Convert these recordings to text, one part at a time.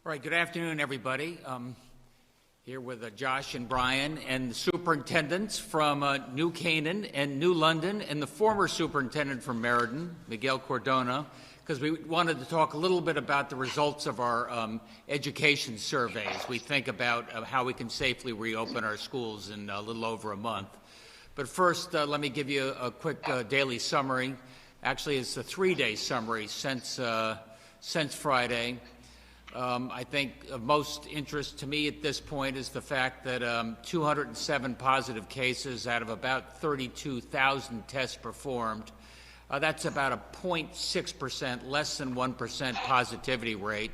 All right, good afternoon, everybody. Here with Josh and Brian and the superintendents from New Canaan and New London and the former superintendent from Meriden, Miguel Cordona, because we wanted to talk a little bit about the results of our education surveys. We think about how we can safely reopen our schools in a little over a month. But first, let me give you a quick daily summary. Actually, it's a three-day summary since Friday. I think of most interest to me at this point is the fact that 207 positive cases out of about 32,000 tests performed. That's about a 0.6%, less than 1% positivity rate.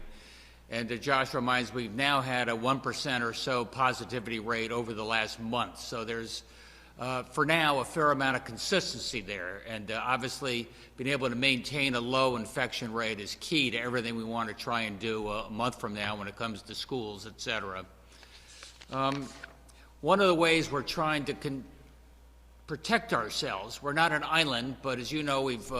And Josh reminds me, we've now had a 1% or so positivity rate over the last month. So there's, for now, a fair amount of consistency there. And obviously, being able to maintain a low infection rate is key to everything we want to try and do a month from now when it comes to schools, et cetera. One of the ways we're trying to protect ourselves, we're not an island, but as you know, we've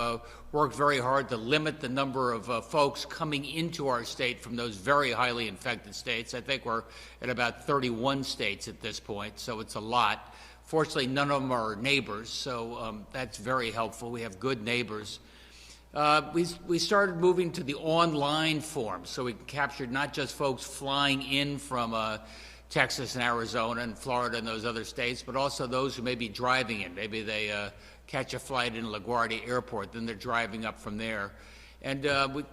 worked very hard to limit the number of folks coming into our state from those very highly infected states. I think we're at about 31 states at this point, so it's a lot. Fortunately, none of them are neighbors, so that's very helpful. We have good neighbors. We started moving to the online form, so we captured not just folks flying in from Texas and Arizona and Florida and those other states, but also those who may be driving in. Maybe they catch a flight in LaGuardia Airport, then they're driving up from there. And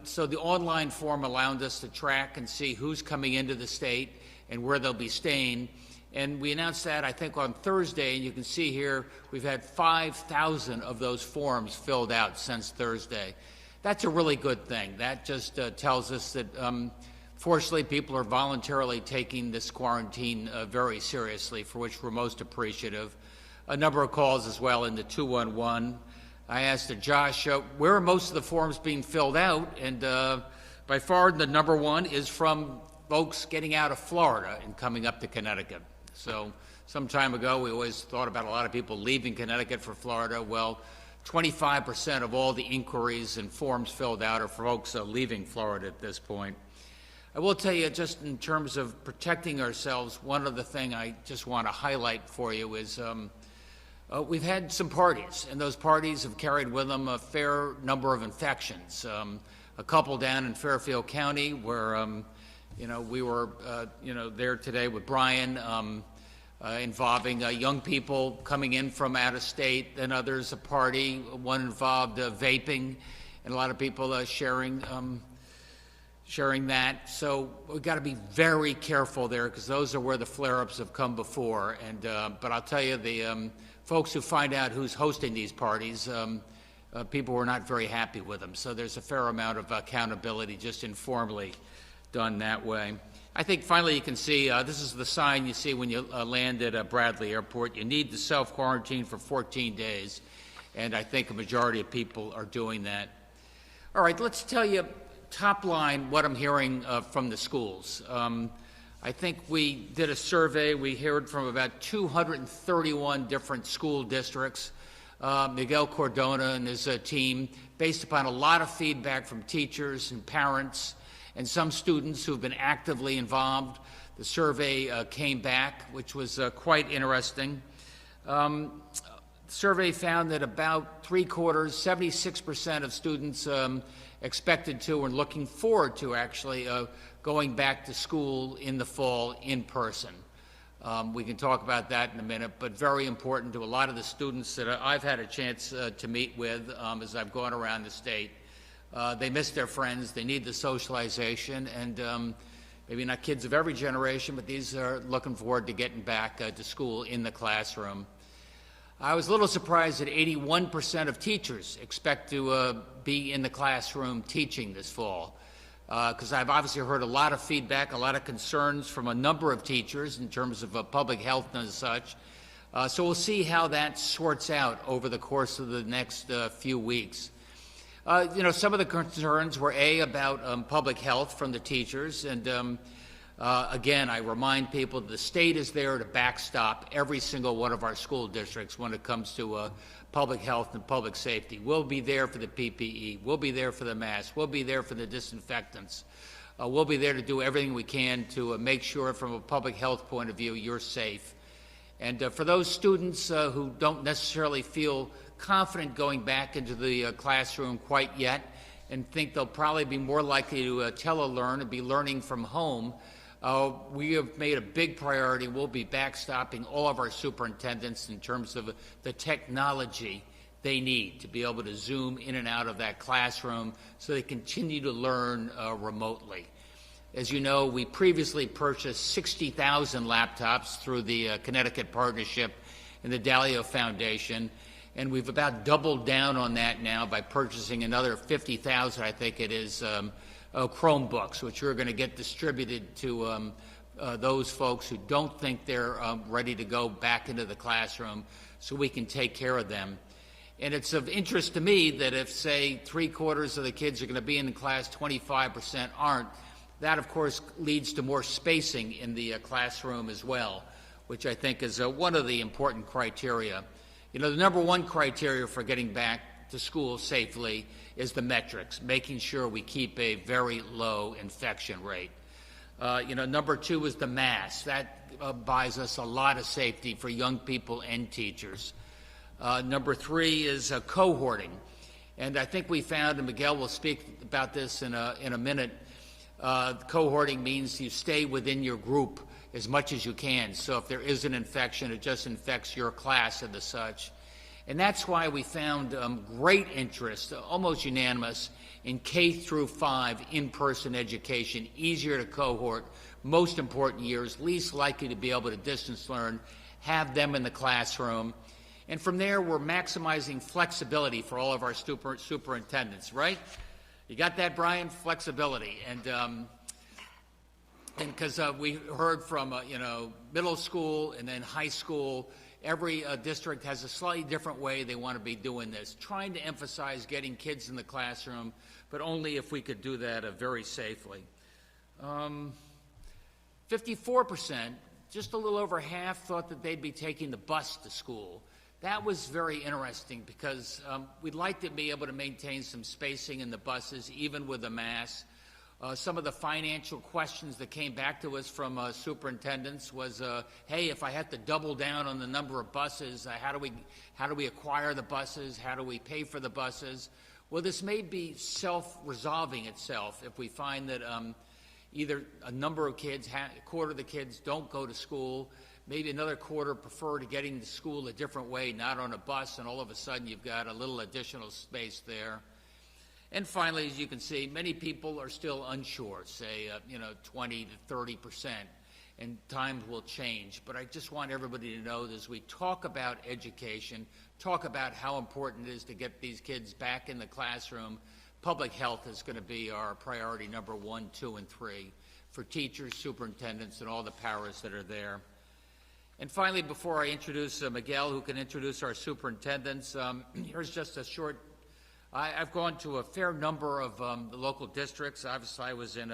so the online form allowed us to track and see who's coming into the state and where they'll be staying. And we announced that, I think, on Thursday, and you can see here we've had 5,000 of those forms filled out since Thursday. That's a really good thing. That just tells us that, fortunately, people are voluntarily taking this quarantine very seriously, for which we're most appreciative. A number of calls as well in the 211. I asked Josh, where are most of the forms being filled out? And by far, the number one is from folks getting out of Florida and coming up to Connecticut. So some time ago, we always thought about a lot of people leaving Connecticut for Florida. Well, 25% of all the inquiries and forms filled out are folks leaving Florida at this point. I will tell you, just in terms of protecting ourselves, one other thing I just want to highlight for you is we've had some parties, and those parties have carried with them a fair number of infections. A couple down in Fairfield County where we were, there today with Brian, involving young people coming in from out of state, and others a party. One involved vaping, and a lot of people sharing that. So we've got to be very careful there, because those are where the flare-ups have come before. And but I'll tell you, the folks who find out who's hosting these parties, people were not very happy with them. So there's a fair amount of accountability just informally done that way. I think finally you can see, this is the sign you see when you land at Bradley Airport. You need to self-quarantine for 14 days, and I think a majority of people are doing that. All right, let's tell you top line what I'm hearing from the schools. I think we did a survey. We heard from about 231 different school districts. Miguel Cordona and his team, based upon a lot of feedback from teachers and parents and some students who've been actively involved. The survey came back, which was quite interesting. The survey found that about 3/4, 76% of students expected to and looking forward to actually going back to school in the fall in person. We can talk about that in a minute, but very important to a lot of the students that I've had a chance to meet with as I've gone around the state. They miss their friends, they need the socialization, and maybe not kids of every generation, but these are looking forward to getting back to school in the classroom. I was a little surprised that 81% of teachers expect to be in the classroom teaching this fall, because I've obviously heard a lot of feedback, a lot of concerns from a number of teachers in terms of public health and such. So we'll see how that sorts out over the course of the next few weeks. Some of the concerns were about public health from the teachers, and again, I remind people the state is there to backstop every single one of our school districts when it comes to public health and public safety. We'll be there for the PPE. We'll be there for the masks. We'll be there for the disinfectants. We'll be there to do everything we can to make sure from a public health point of view you're safe. And for those students who don't necessarily feel confident going back into the classroom quite yet and think they'll probably be more likely to telelearn and be learning from home, we have made a big priority. We'll be backstopping all of our superintendents in terms of the technology they need to be able to zoom in and out of that classroom so they continue to learn remotely. As you know, we previously purchased 60,000 laptops through the Connecticut Partnership and the Dalio Foundation, and we've about doubled down on that now by purchasing another 50,000, I think it is, Chromebooks, which are going to get distributed to those folks who don't think they're ready to go back into the classroom so we can take care of them. And it's of interest to me that if, say, 3/4 of the kids are going to be in the class, 25% aren't, that, of course, leads to more spacing in the classroom as well, which I think is one of the important criteria. You know, the number one criteria for getting back to school safely is the metrics, making sure we keep a very low infection rate. Number two is the mask. That buys us a lot of safety for young people and teachers. Number three is cohorting. And I think we found, and Miguel will speak about this in a minute, cohorting means you stay within your group as much as you can. So if there is an infection, it just infects your class and the such. And that's why we found great interest, almost unanimous, in K through 5 in-person education, easier to cohort, most important years, least likely to be able to distance learn, have them in the classroom. And from there, we're maximizing flexibility for all of our superintendents, right? You got that, Brian? Flexibility. And because we heard from, middle school and then high school, every district has a slightly different way they want to be doing this, trying to emphasize getting kids in the classroom, but only if we could do that very safely. 54%, just a little over half, thought that they'd be taking the bus to school. That was very interesting because we'd like to be able to maintain some spacing in the buses, even with the mask. Some of the financial questions that came back to us from superintendents was, hey, if I have to double down on the number of buses, how do we acquire the buses? How do we pay for the buses? Well, this may be self-resolving itself if we find that either a number of kids, a quarter of the kids don't go to school, maybe another quarter prefer to getting to school a different way, not on a bus, and all of a sudden you've got a little additional space there. And finally, as you can see, many people are still unsure, say, 20 to 30%, and times will change. But I just want everybody to know that as we talk about education, talk about how important it is to get these kids back in the classroom, public health is going to be our priority number 1, 2, and 3 for teachers, superintendents, and all the powers that are there. And finally, before I introduce Miguel, who can introduce our superintendents, here's just a short. I've gone to a fair number of the local districts. Obviously, I was in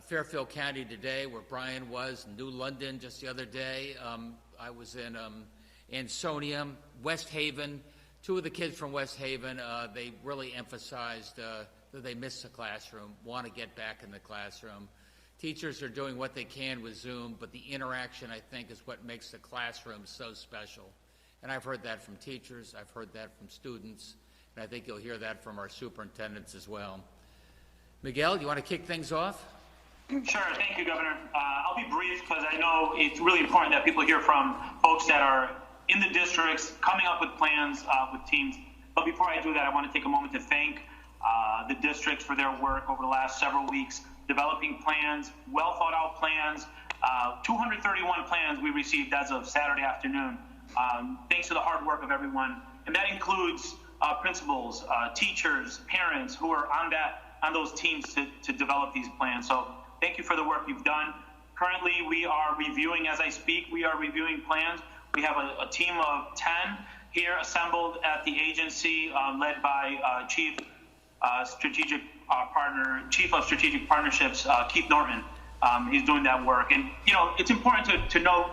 Fairfield County today, where Brian was, New London just the other day. I was in Ansonia, West Haven. Two of the kids from West Haven, they really emphasized that they miss the classroom, want to get back in the classroom. Teachers are doing what they can with Zoom, but the interaction, I think, is what makes the classroom so special. And I've heard that from teachers, I've heard that from students, and I think you'll hear that from our superintendents as well. Miguel, you want to kick things off? Sure, thank you, Governor. I'll be brief because I know it's really important that people hear from folks that are in the districts, coming up with plans with teams. But before I do that, I want to take a moment to thank the districts for their work over the last several weeks, developing plans, well thought out plans, 231 plans we received as of Saturday afternoon, thanks to the hard work of everyone. And that includes principals, teachers, parents who are on those teams to develop these plans. So thank you for the work you've done. Currently, we are reviewing, as I speak, we are reviewing plans. We have a team of 10 here assembled at the agency, led by Chief of Strategic Partnerships, Keith Norton. He's doing that work. And, it's important to note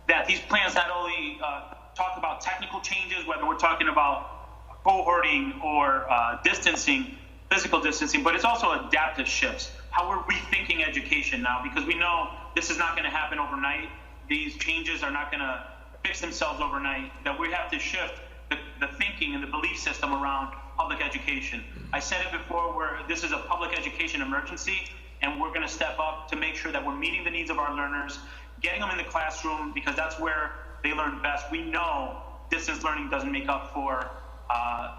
that these plans not only talk about technical changes, whether we're talking about cohorting or distancing, physical distancing, but it's also adaptive shifts, how we're rethinking education now, because we know this is not going to happen overnight. These changes are not going to fix themselves overnight, that we have to shift the thinking and the belief system around public education. I said it before, this is a public education emergency, and we're going to step up to make sure that we're meeting the needs of our learners, getting them in the classroom, because that's where they learn best. We know distance learning doesn't make up for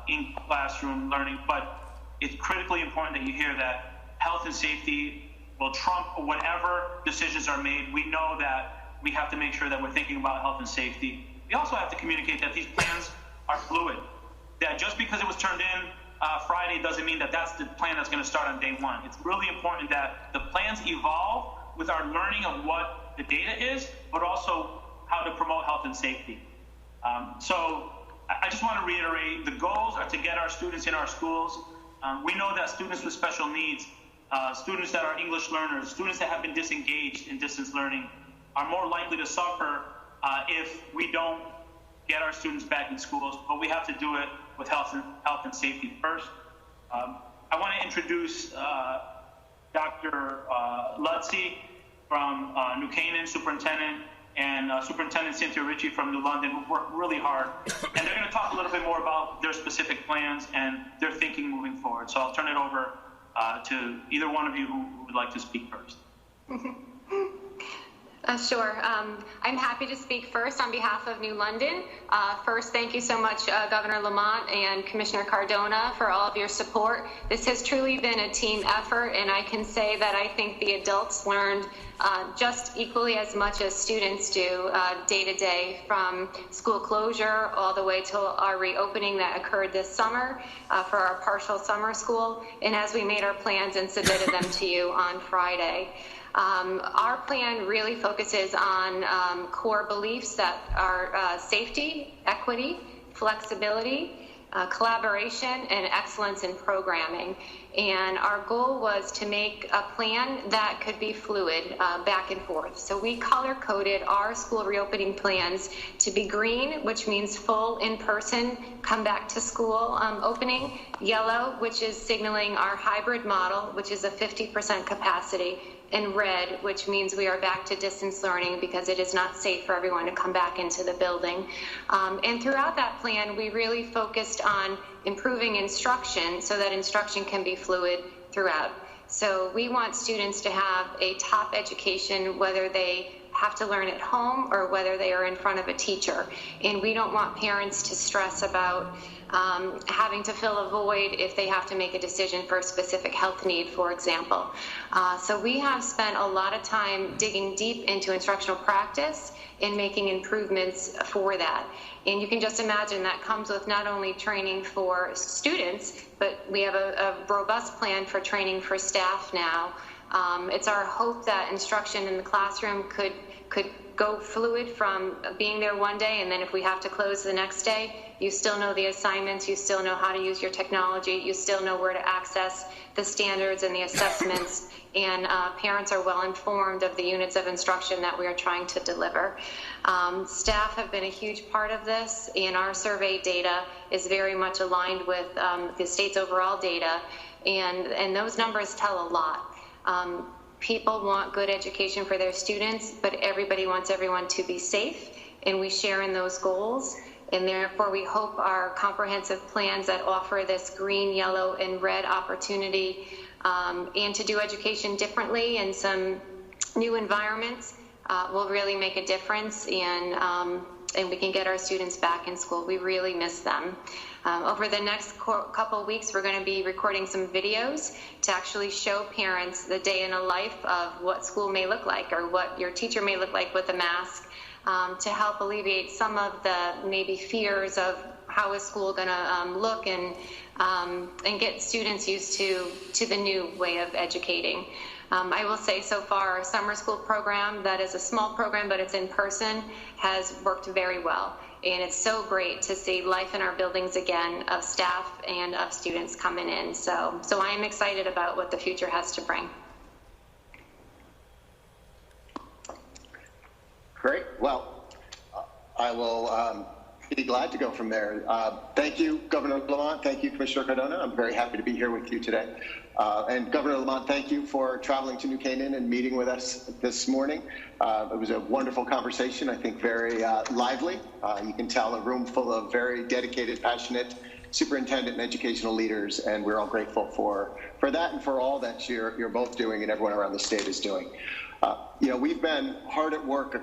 in-classroom learning, but it's critically important that you hear that health and safety will trump whatever decisions are made. We know that we have to make sure that we're thinking about health and safety. We also have to communicate that these plans are fluid, that just because it was turned in Friday doesn't mean that that's the plan that's going to start on day one. It's really important that the plans evolve with our learning of what the data is, but also how to promote health and safety. So I just want to reiterate, the goals are to get our students in our schools. We know that students with special needs, students that are English learners, students that have been disengaged in distance learning are more likely to suffer if we don't get our students back in schools, but we have to do it with health and safety first. I want to introduce Dr. Lutzy from New Canaan, superintendent, and Superintendent Cynthia Ritchie from New London, who worked really hard. And they're going to talk a little bit more about their specific plans and their thinking moving forward. So I'll turn it over to either one of you who would like to speak first. Sure. I'm happy to speak first on behalf of New London. First, thank you so much, Governor Lamont and Commissioner Cardona, for all of your support. This has truly been a team effort, and I can say that I think the adults learned just equally as much as students do day to day, from school closure all the way to our reopening that occurred this summer for our partial summer school, and as we made our plans and submitted them to you on Friday. Our plan really focuses on core beliefs that are safety, equity, flexibility, collaboration, and excellence in programming. And our goal was to make a plan that could be fluid back and forth. So we color-coded our school reopening plans to be green, which means full in-person, come back to school opening, yellow, which is signaling our hybrid model, which is a 50% capacity, and red, which means we are back to distance learning because it is not safe for everyone to come back into the building. And throughout that plan, we really focused on improving instruction so that instruction can be fluid throughout. So we want students to have a top education, whether they have to learn at home or whether they are in front of a teacher. And we don't want parents to stress about having to fill a void if they have to make a decision for a specific health need, for example. So we have spent a lot of time digging deep into instructional practice and making improvements for that. And you can just imagine that comes with not only training for students, but we have a robust plan for training for staff now. It's our hope that instruction in the classroom could go fluid from being there one day, and then if we have to close the next day, you still know the assignments, you still know how to use your technology, you still know where to access the standards and the assessments, and parents are well informed of the units of instruction that we are trying to deliver. Staff have been a huge part of this, and our survey data is very much aligned with the state's overall data, and those numbers tell a lot. People want good education for their students, but everybody wants everyone to be safe, and we share in those goals. And therefore, we hope our comprehensive plans that offer this green, yellow, and red opportunity and to do education differently in some new environments will really make a difference, and we can get our students back in school. We really miss them. Over the next couple of weeks, we're going to be recording some videos to actually show parents the day in a life of what school may look like or what your teacher may look like with a mask, to help alleviate some of the maybe fears of how is school going to look, and get students used to the new way of educating. I will say so far our summer school program, that is a small program but it's in person, has worked very well. And it's so great to see life in our buildings again, of staff and of students coming in. So I am excited about what the future has to bring. Great. Well, I will be glad to go from there. Thank you, Governor Lamont. Thank you, Commissioner Cardona. I'm very happy to be here with you today. And Governor Lamont, thank you for traveling to New Canaan and meeting with us this morning. It was a wonderful conversation, I think very lively. You can tell a room full of very dedicated, passionate superintendent and educational leaders, and we're all grateful for that and for all that you're both doing and everyone around the state is doing. You know, we've been hard at work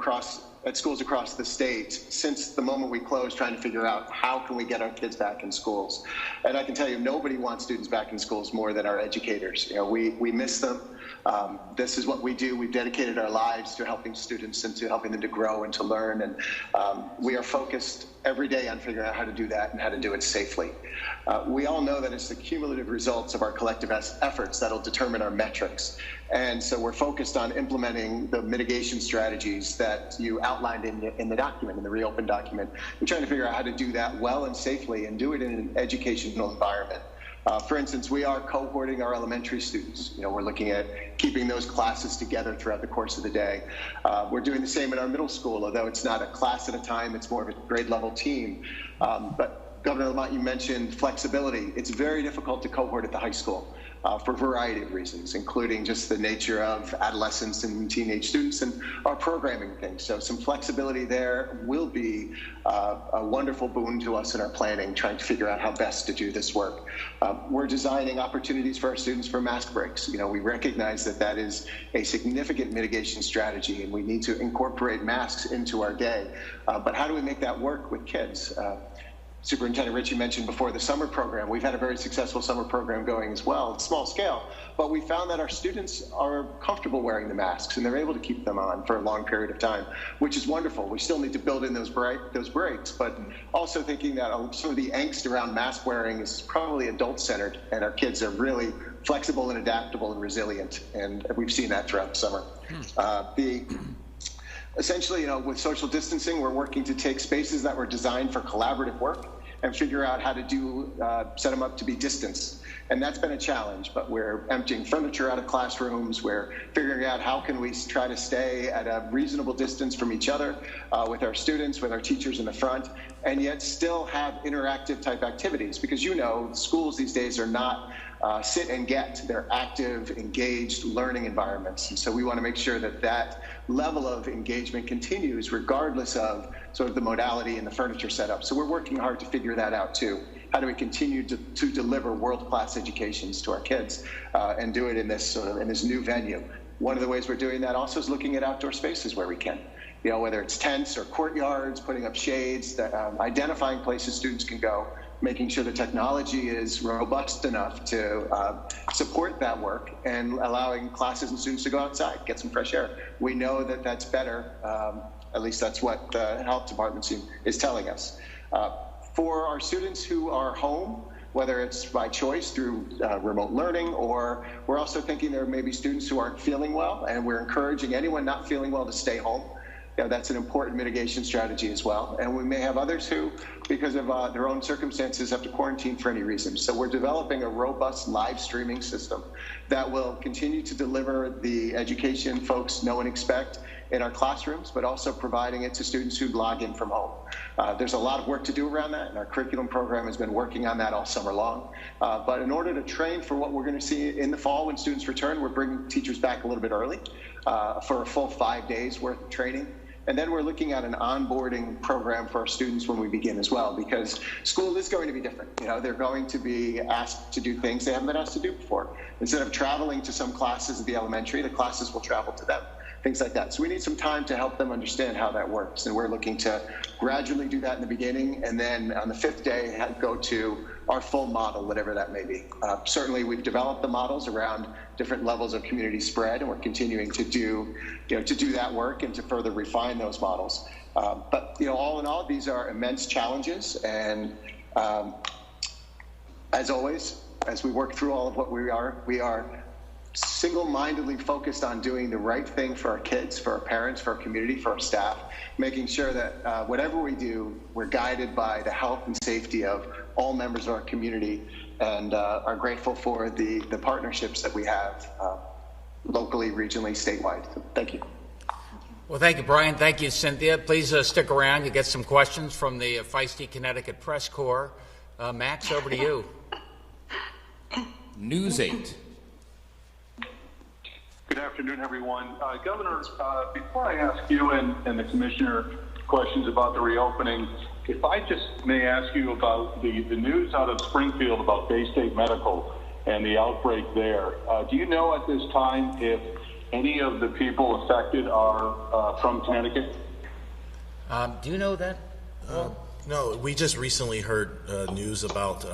at schools across the state since the moment we closed, trying to figure out how can we get our kids back in schools. And I can tell you, nobody wants students back in schools more than our educators. You know, we miss them. This is what we do. We've dedicated our lives to helping students and to helping them to grow and to learn. And we are focused every day on figuring out how to do that and how to do it safely. We all know that it's the cumulative results of our collective efforts that'll determine our metrics. And so we're focused on implementing the mitigation strategies that you outlined in the document, in the reopened document. We're trying to figure out how to do that well and safely and do it in an educational environment. For instance, we are cohorting our elementary students. You know, we're looking at keeping those classes together throughout the course of the day. We're doing the same in our middle school, although it's not a class at a time, it's more of a grade level team. But Governor Lamont, you mentioned flexibility. It's very difficult to cohort at the high school for a variety of reasons, including just the nature of adolescents and teenage students and our programming things. So some flexibility there will be a wonderful boon to us in our planning, trying to figure out how best to do this work. We're designing opportunities for our students for mask breaks. You know, we recognize that that is a significant mitigation strategy and we need to incorporate masks into our day. But how do we make that work with kids? Superintendent Ritchie mentioned before the summer program. We've had a very successful summer program going as well. It's small scale, but we found that our students are comfortable wearing the masks and they're able to keep them on for a long period of time, which is wonderful. We still need to build in those breaks, but also thinking that some of the angst around mask wearing is probably adult-centered, and our kids are really flexible and adaptable and resilient, and we've seen that throughout the summer. Essentially, you know, with social distancing, we're working to take spaces that were designed for collaborative work and figure out how to set them up to be distanced. And that's been a challenge, but we're emptying furniture out of classrooms. We're figuring out how can we try to stay at a reasonable distance from each other, with our students, with our teachers in the front, and yet still have interactive type activities. Because you know, schools these days are not sit and get. They're active, engaged learning environments. And so we want to make sure that that level of engagement continues regardless of sort of the modality and the furniture setup. So we're working hard to figure that out too. How do we continue to deliver world-class educations to our kids and do it in this in this new venue? One of the ways we're doing that also is looking at outdoor spaces where we can. You know, whether it's tents or courtyards, putting up shades, identifying places students can go, making sure the technology is robust enough to support that work, and allowing classes and students to go outside, get some fresh air. We know that that's better, at least that's what the health department is telling us. For our students who are home, whether it's by choice through remote learning, or we're also thinking there may be students who aren't feeling well, and we're encouraging anyone not feeling well to stay home. You know, that's an important mitigation strategy as well. And we may have others who, because of their own circumstances, have to quarantine for any reason. So we're developing a robust live streaming system that will continue to deliver the education folks know and expect in our classrooms, but also providing it to students who log in from home. There's a lot of work to do around that, and our curriculum program has been working on that all summer long. But in order to train for what we're going to see in the fall when students return, we're bringing teachers back a little bit early for a full 5 days worth of training. And then we're looking at an onboarding program for our students when we begin as well, because school is going to be different. You know, they're going to be asked to do things they haven't been asked to do before. Instead of traveling to some classes at the elementary, the classes will travel to them, things like that. So we need some time to help them understand how that works. And we're looking to gradually do that in the beginning, and then on the 5th day, go to our full model, whatever that may be. Certainly, we've developed the models around different levels of community spread, and we're continuing to do, to do that work and to further refine those models. But all in all, these are immense challenges, and as always, as we work through all of what we are single-mindedly focused on doing the right thing for our kids, for our parents, for our community, for our staff, making sure that whatever we do, we're guided by the health and safety of all members of our community, and are grateful for the partnerships that we have locally, regionally, statewide. So, thank you. Well, thank you, Brian. Thank you, Cynthia. Please stick around. You get some questions from the feisty Connecticut Press Corps. Max, over to you. News 8. Good afternoon, everyone. Governor, before I ask you and the commissioner questions about the reopening, if I just may ask you about the news out of Springfield about Bay State Medical and the outbreak there. Do you know at this time if any of the people affected are from Connecticut? Do you know that? No, we just recently heard news about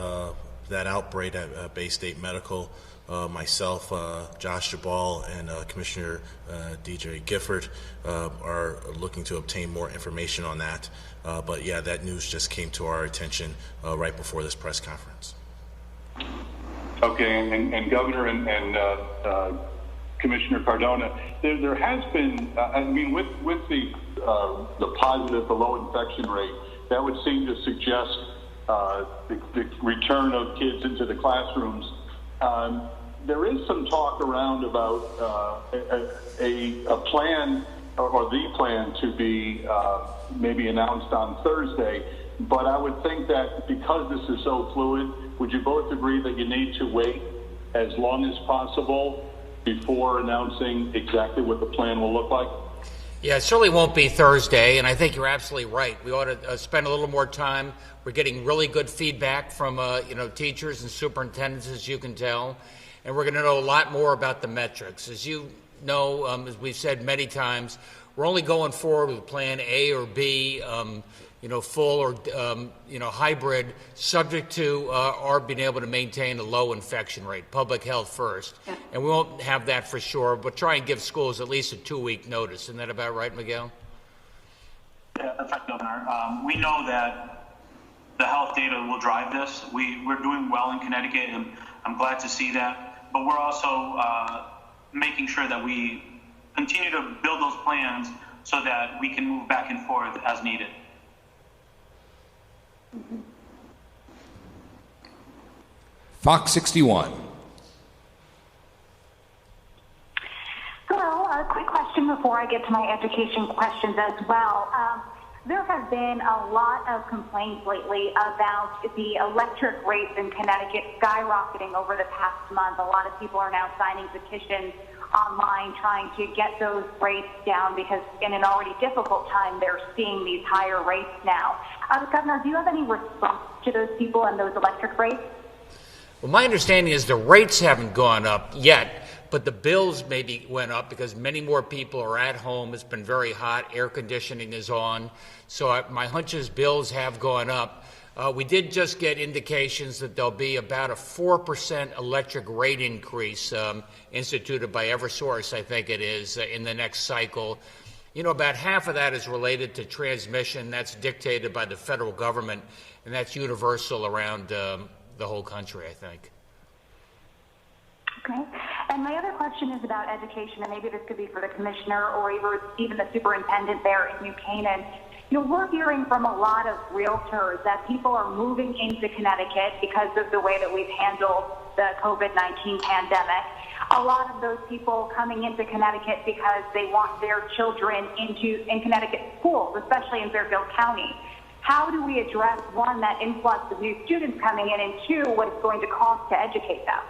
that outbreak at Bay State Medical. Myself, Josh Jabal, and Commissioner DJ Gifford are looking to obtain more information on that. But yeah, that news just came to our attention right before this press conference. Okay, and Governor and Commissioner Cardona, there has been, I mean, with the positive, the low infection rate, that would seem to suggest the return of kids into the classrooms. There is some talk around about a plan or the plan to be maybe announced on Thursday, but I would think that because this is so fluid, would you both agree that you need to wait as long as possible before announcing exactly what the plan will look like? Yeah, it certainly won't be Thursday, and I think you're absolutely right. We ought to spend a little more time. We're getting really good feedback from teachers and superintendents, as you can tell, and we're going to know a lot more about the metrics. As you know, as we've said many times, we're only going forward with Plan A or B, full or hybrid, subject to our being able to maintain a low infection rate, public health first. Yeah. And we won't have that for sure, but try and give schools at least a 2-week notice. Isn't that about right, Miguel? Yeah, that's right, Governor. We know that the health data will drive this. We're doing well in Connecticut, and I'm glad to see that. But we're also making sure that we continue to build those plans so that we can move back and forth as needed. Fox 61. Hello, a quick question before I get to my education questions as well. There have been a lot of complaints lately about the electric rates in Connecticut skyrocketing over the past month. A lot of people are now signing petitions online trying to get those rates down because in an already difficult time they're seeing these higher rates now. Governor, do you have any response to those people and those electric rates? Well, my understanding is the rates haven't gone up yet, but the bills maybe went up because many more people are at home. It's been very hot. Air conditioning is on. So my hunch is bills have gone up. We did just get indications that there'll be about a 4% electric rate increase instituted by Eversource, I think it is, in the next cycle. About half of that is related to transmission. That's dictated by the federal government, and that's universal around the whole country, I think. Okay. And my other question is about education, and maybe this could be for the commissioner or even the superintendent there in New Canaan. We're hearing from a lot of realtors that people are moving into Connecticut because of the way that we've handled the COVID-19 pandemic. A lot of those people coming into Connecticut because they want their children in Connecticut schools, especially in Fairfield County. How do we address, one, that influx of new students coming in, and two, what it's going to cost to educate them?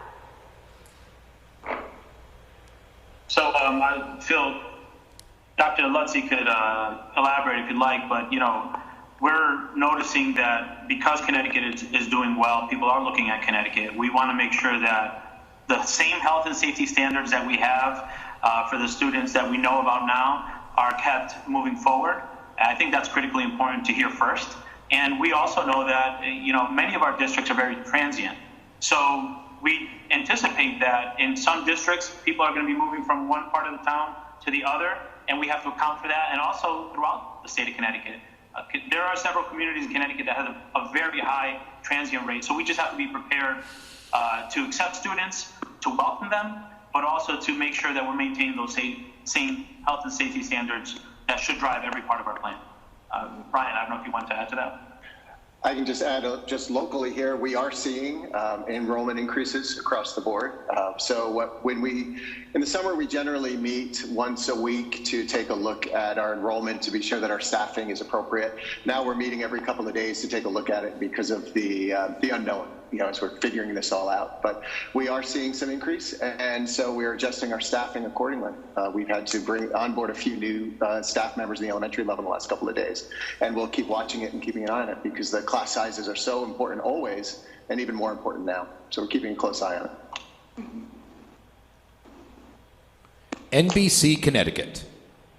So I feel Dr. Lutzy could elaborate if you'd like, but we're noticing that because Connecticut is doing well, people are looking at Connecticut. We want to make sure that the same health and safety standards that we have for the students that we know about now are kept moving forward. I think that's critically important to hear first. And we also know that many of our districts are very transient. So we anticipate that in some districts, people are going to be moving from one part of the town to the other, and we have to account for that. And also throughout the state of Connecticut, there are several communities in Connecticut that have a very high transient rate. So we just have to be prepared to accept students, to welcome them, but also to make sure that we're maintaining those same health and safety standards that should drive every part of our plan. Brian, I don't know if you want to add to that. I can just add, just locally here, we are seeing enrollment increases across the board. In the summer, we generally meet once a week to take a look at our enrollment to be sure that our staffing is appropriate. Now we're meeting every couple of days to take a look at it because of the unknown, as we're figuring this all out. But we are seeing some increase, and so we're adjusting our staffing accordingly. We've had to bring on board a few new staff members in the elementary level in the last couple of days, and we'll keep watching it and keeping an eye on it because the class sizes are so important always, and even more important now. So we're keeping a close eye on it. NBC Connecticut.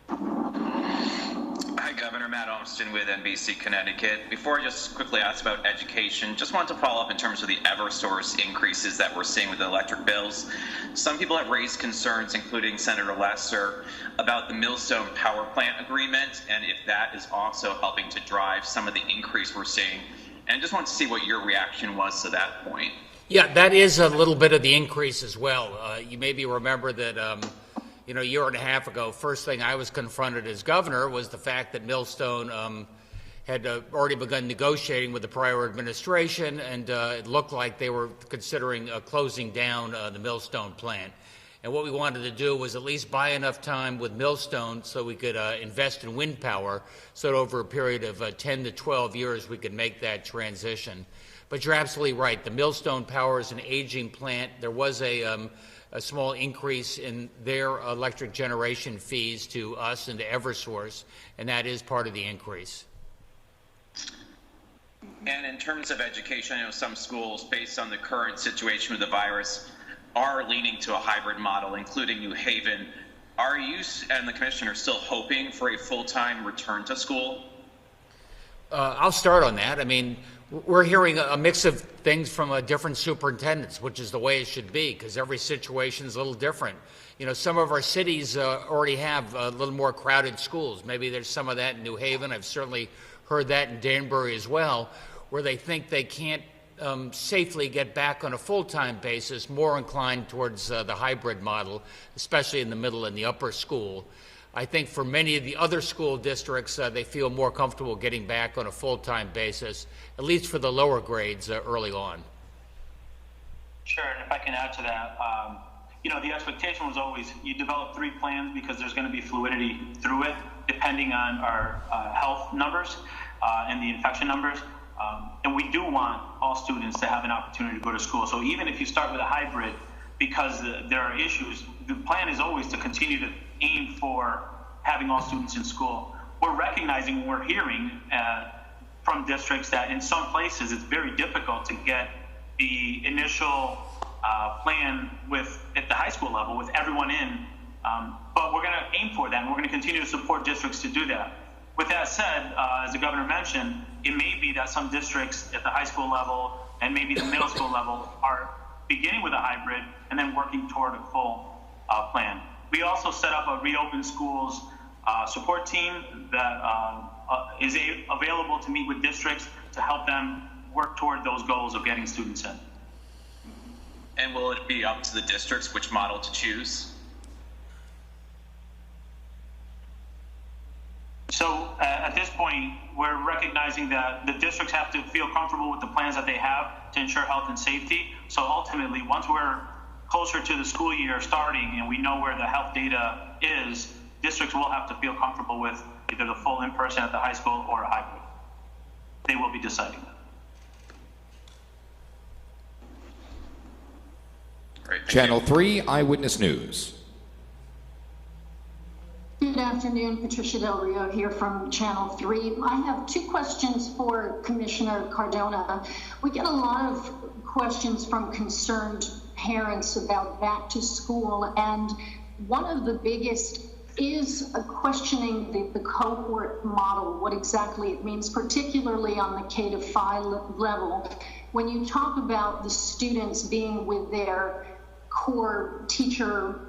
Hi, Governor. Matt Olmston with NBC Connecticut. Before I just quickly ask about education, just wanted to follow up in terms of the Eversource increases that we're seeing with the electric bills. Some people have raised concerns, including Senator Lesser, about the Millstone power plant agreement and if that is also helping to drive some of the increase we're seeing. And just want to see what your reaction was to that point. Yeah, that is a little bit of the increase as well. You maybe remember that, a year and a half ago, first thing I was confronted as governor was the fact that Millstone had already begun negotiating with the prior administration, and it looked like they were considering closing down the Millstone plant. And what we wanted to do was at least buy enough time with Millstone so we could invest in wind power so that over a period of 10 to 12 years we could make that transition. But you're absolutely right. The Millstone power is an aging plant. There was a small increase in their electric generation fees to us and to Eversource, and that is part of the increase. And in terms of education, I know some schools, based on the current situation with the virus, are leaning to a hybrid model, including New Haven. Are you and the commissioner still hoping for a full-time return to school? I'll start on that. I mean, we're hearing a mix of things from different superintendents, which is the way it should be, because every situation is a little different. Some of our cities already have a little more crowded schools. Maybe there's some of that in New Haven. I've certainly heard that in Danbury as well, where they think they can't safely get back on a full-time basis, more inclined towards the hybrid model, especially in the middle and the upper school. I think for many of the other school districts, they feel more comfortable getting back on a full-time basis, at least for the lower grades early on. Sure, and if I can add to that, the expectation was always you develop 3 plans because there's going to be fluidity through it, depending on our health numbers and the infection numbers. And we do want all students to have an opportunity to go to school. So even if you start with a hybrid, because there are issues, the plan is always to continue to aim for having all students in school. We're recognizing, we're hearing from districts that in some places it's very difficult to get the initial plan at the high school level with everyone in, but we're going to aim for that, and we're going to continue to support districts to do that. With that said, as the governor mentioned, it may be that some districts at the high school level and maybe the middle school level are beginning with a hybrid and then working toward a full plan. We also set up a Reopen Schools support team that is available to meet with districts to help them work toward those goals of getting students in. And will it be up to the districts which model to choose? So at this point, we're recognizing that the districts have to feel comfortable with the plans that they have to ensure health and safety. So ultimately, once we're closer to the school year starting and we know where the health data is, districts will have to feel comfortable with either the full in-person at the high school or a hybrid. They will be deciding that. Great, Channel 3 Eyewitness News. Good afternoon, Patricia Del Rio here from Channel 3. I have 2 questions for Commissioner Cardona. We get a lot of questions from concerned parents about back to school, and one of the biggest is questioning the cohort model, what exactly it means, particularly on the K-5 level. When you talk about the students being with their core teacher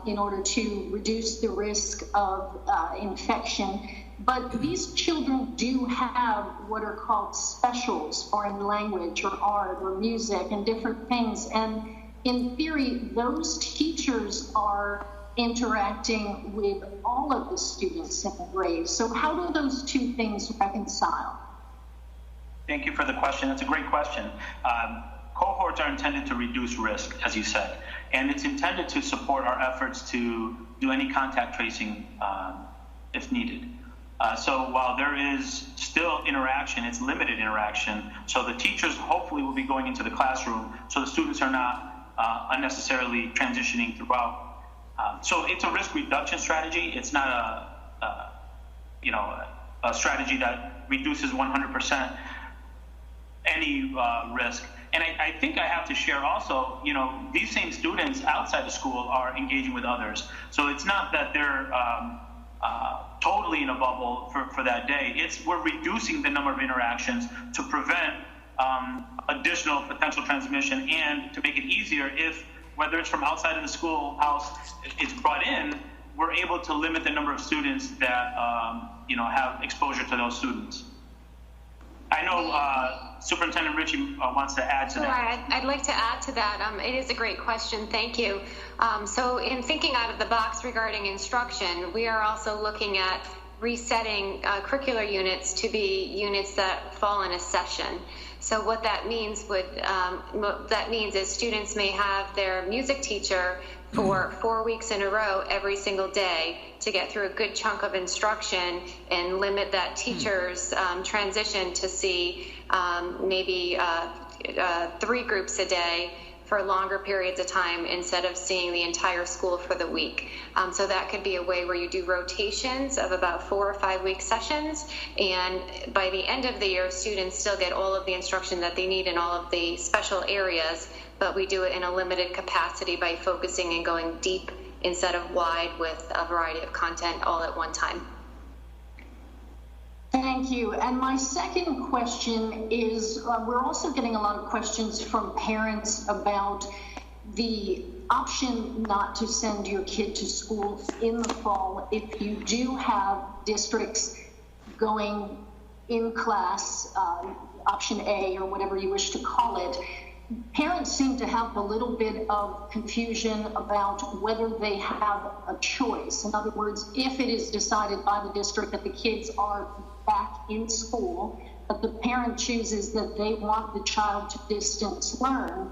in order to reduce the risk of infection. But these children do have what are called specials, foreign language or art or music and different things. And in theory, those teachers are interacting with all of the students in the grade. So how do those 2 things reconcile? Thank you for the question. That's a great question. Cohorts are intended to reduce risk, as you said, and it's intended to support our efforts to do any contact tracing if needed. So while there is still interaction, it's limited interaction. So the teachers hopefully will be going into the classroom, so the students are not unnecessarily transitioning throughout. So it's a risk reduction strategy. It's not a strategy that reduces 100% any risk. And I think I have to share also, these same students outside the school are engaging with others. So it's not that they're totally in a bubble for that day. We're reducing the number of interactions to prevent additional potential transmission and to make it easier if, whether it's from outside of the schoolhouse, it's brought in, we're able to limit the number of students that have exposure to those students. I know Superintendent Ritchie wants to add to that. I'd like to add to that. It is a great question. Thank you. So in thinking out of the box regarding instruction, we are also looking at resetting curricular units to be units that fall in a session. So what that means is students may have their music teacher for 4 weeks in a row every single day to get through a good chunk of instruction and limit that teacher's transition to see maybe 3 groups a day for longer periods of time instead of seeing the entire school for the week. So that could be a way where you do rotations of about 4 or 5 week sessions, and by the end of the year, students still get all of the instruction that they need in all of the special areas, but we do it in a limited capacity by focusing and going deep instead of wide with a variety of content all at one time. Thank you. And my second question is, we're also getting a lot of questions from parents about the option not to send your kid to school in the fall if you do have districts going in class, option A or whatever you wish to call it. Parents seem to have a little bit of confusion about whether they have a choice. In other words, if it is decided by the district that the kids are back in school, but the parent chooses that they want the child to distance learn,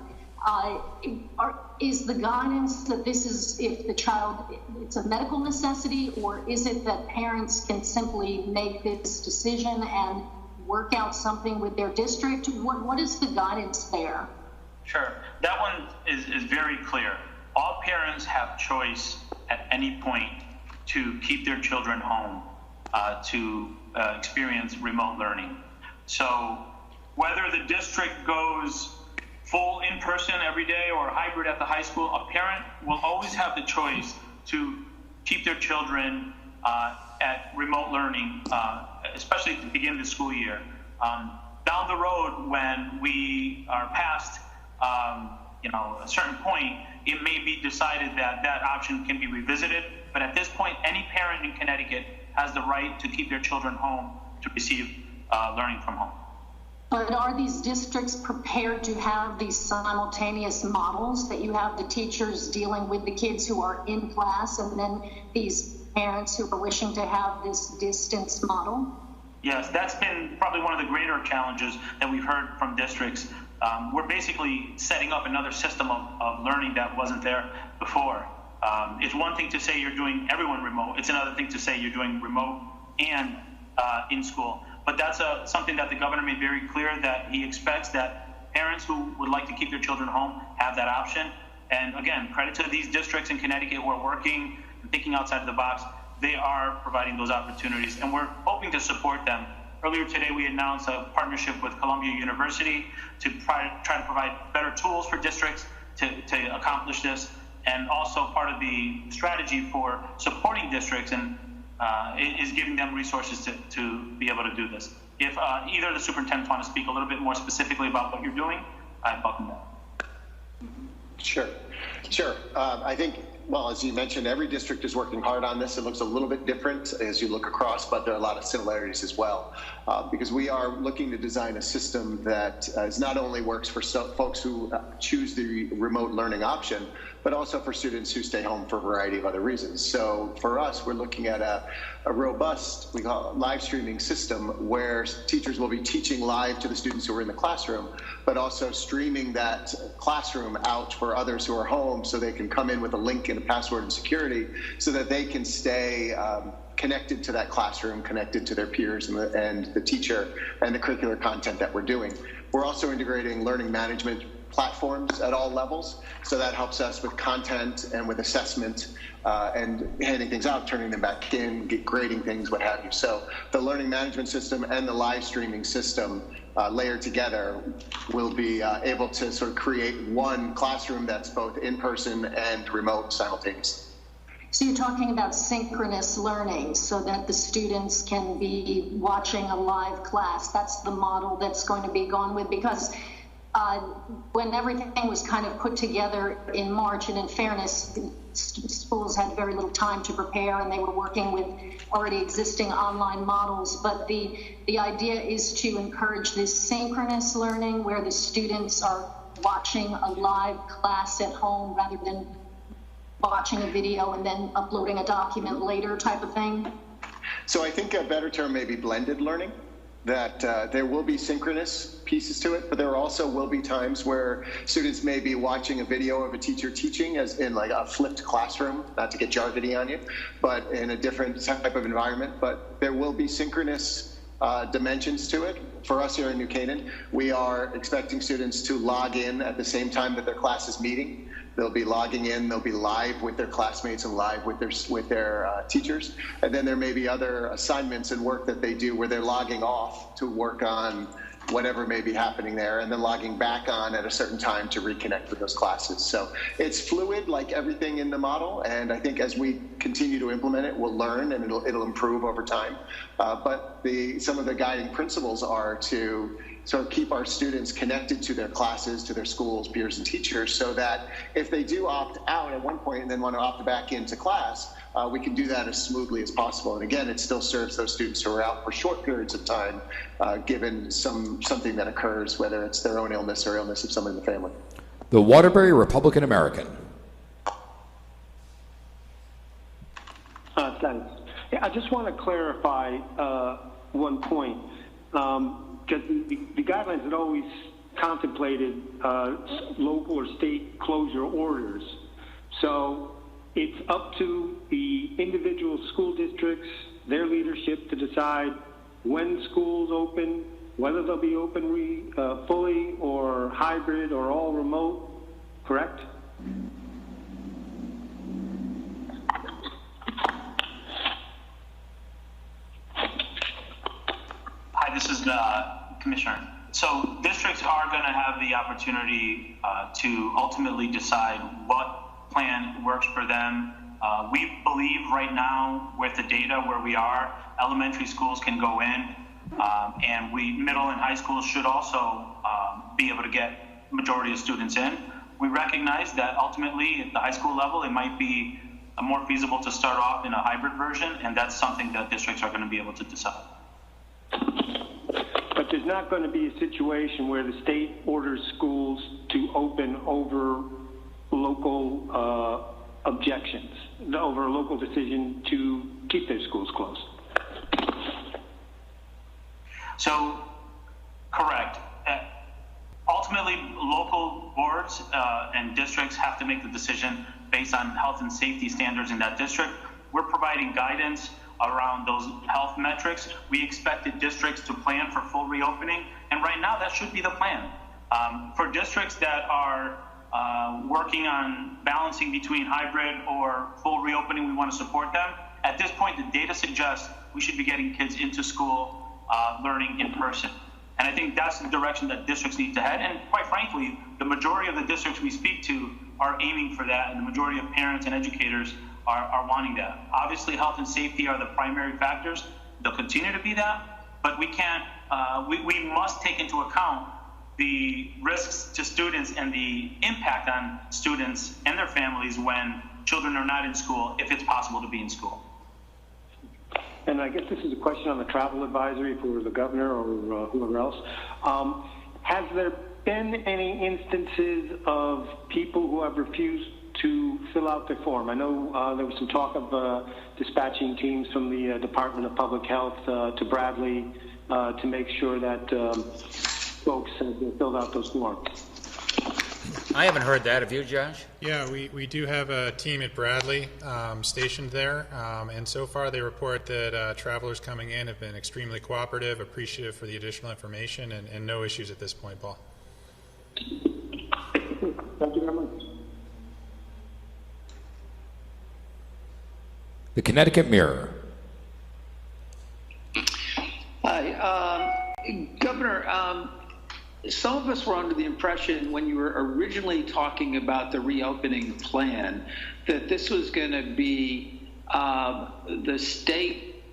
is the guidance that this is if the child, it's a medical necessity, or is it that parents can simply make this decision and work out something with their district? What is the guidance there? Sure. That one is very clear. All parents have choice at any point to keep their children home to experience remote learning. So whether the district goes full in-person every day or hybrid at the high school, a parent will always have the choice to keep their children at remote learning, especially at the beginning of the school year. Down the road, when we are past a certain point, it may be decided that that option can be revisited. But at this point, any parent in Connecticut has the right to keep their children home to receive learning from home. But are these districts prepared to have these simultaneous models that you have the teachers dealing with the kids who are in class and then these parents who are wishing to have this distance model? Yes, that's been probably one of the greater challenges that we've heard from districts. We're basically setting up another system of learning that wasn't there before. It's one thing to say you're doing everyone remote. It's another thing to say you're doing remote and in school. But that's something that the governor made very clear, that he expects that parents who would like to keep their children home have that option. And again, credit to these districts in Connecticut who are working and thinking outside of the box. They are providing those opportunities, and we're hoping to support them. Earlier today, we announced a partnership with Columbia University to try to provide better tools for districts to accomplish this, and also part of the strategy for supporting districts and is giving them resources to be able to do this. If either of the superintendents want to speak a little bit more specifically about what you're doing, I'd welcome that. Sure. I think, well, as you mentioned, every district is working hard on this. It looks a little bit different as you look across, but there are a lot of similarities as well, because we are looking to design a system that not only works for folks who choose the remote learning option, but also for students who stay home for a variety of other reasons. So for us, we're looking at a robust, we call it live streaming system, where teachers will be teaching live to the students who are in the classroom, but also streaming that classroom out for others who are home so they can come in with a link and a password and security so that they can stay connected to that classroom, connected to their peers and the teacher and the curricular content that we're doing. We're also integrating learning management platforms at all levels, so that helps us with content and with assessment and handing things out, turning them back in, grading things, what have you. So the learning management system and the live streaming system layered together will be able to sort of create one classroom that's both in person and remote simultaneously. So you're talking about synchronous learning so that the students can be watching a live class. That's the model that's going to be gone with, because when everything was kind of put together in March, and in fairness, schools had very little time to prepare and they were working with already existing online models. But the idea is to encourage this synchronous learning where the students are watching a live class at home rather than watching a video and then uploading a document later type of thing? So I think a better term may be blended learning, that there will be synchronous pieces to it, but there also will be times where students may be watching a video of a teacher teaching as in like a flipped classroom, not to get jargony on you, but in a different type of environment. But there will be synchronous dimensions to it. For us here in New Canaan, we are expecting students to log in at the same time that their class is meeting. They'll be logging in, they'll be live with their classmates and live with their teachers. And then there may be other assignments and work that they do where they're logging off to work on whatever may be happening there, and then logging back on at a certain time to reconnect with those classes. So it's fluid like everything in the model, and I think as we continue to implement it, we'll learn and it'll improve over time. But some of the guiding principles are to sort of keep our students connected to their classes, to their schools, peers, and teachers, so that if they do opt out at one point and then want to opt back into class, we can do that as smoothly as possible. And again, it still serves those students who are out for short periods of time, given something that occurs, whether it's their own illness or illness of someone in the family. The Waterbury Republican American. Thanks. Yeah, I just want to clarify one point. Because the guidelines had always contemplated local or state closure orders. So it's up to the individual school districts, their leadership, to decide when schools open, whether they'll be open fully or hybrid or all remote, correct? Hi, this is Commissioner. So districts are going to have the opportunity to ultimately decide what plan works for them. We believe right now with the data where we are, elementary schools can go in, and middle and high schools should also be able to get majority of students in. We recognize that ultimately at the high school level, it might be more feasible to start off in a hybrid version, and that's something that districts are going to be able to decide. But there's not going to be a situation where the state orders schools to open over local objections, over a local decision to keep their schools closed. So, correct. Ultimately, local boards and districts have to make the decision based on health and safety standards in that district. We're providing guidance around those health metrics. We expected districts to plan for full reopening, and right now that should be the plan. For districts that are working on balancing between hybrid or full reopening, we want to support them. At this point, the data suggests we should be getting kids into school learning in person. And I think that's the direction that districts need to head. And quite frankly, the majority of the districts we speak to are aiming for that, and the majority of parents and educators are wanting that. Obviously, health and safety are the primary factors. They'll continue to be that, but we can't. We must take into account the risks to students and the impact on students and their families when children are not in school, if it's possible to be in school. And I guess this is a question on the travel advisory for the governor or whoever else. Has there been any instances of people who have refused to fill out the form? I know there was some talk of dispatching teams from the Department of Public Health to Bradley to make sure that folks have filled out those forms. I haven't heard that. Have you, Josh? Yeah, we do have a team at Bradley stationed there, and so far they report that travelers coming in have been extremely cooperative, appreciative for the additional information, and no issues at this point, Paul. Thank you very much. The Connecticut Mirror. Hi, Governor. Some of us were under the impression when you were originally talking about the reopening plan that this was going to be the state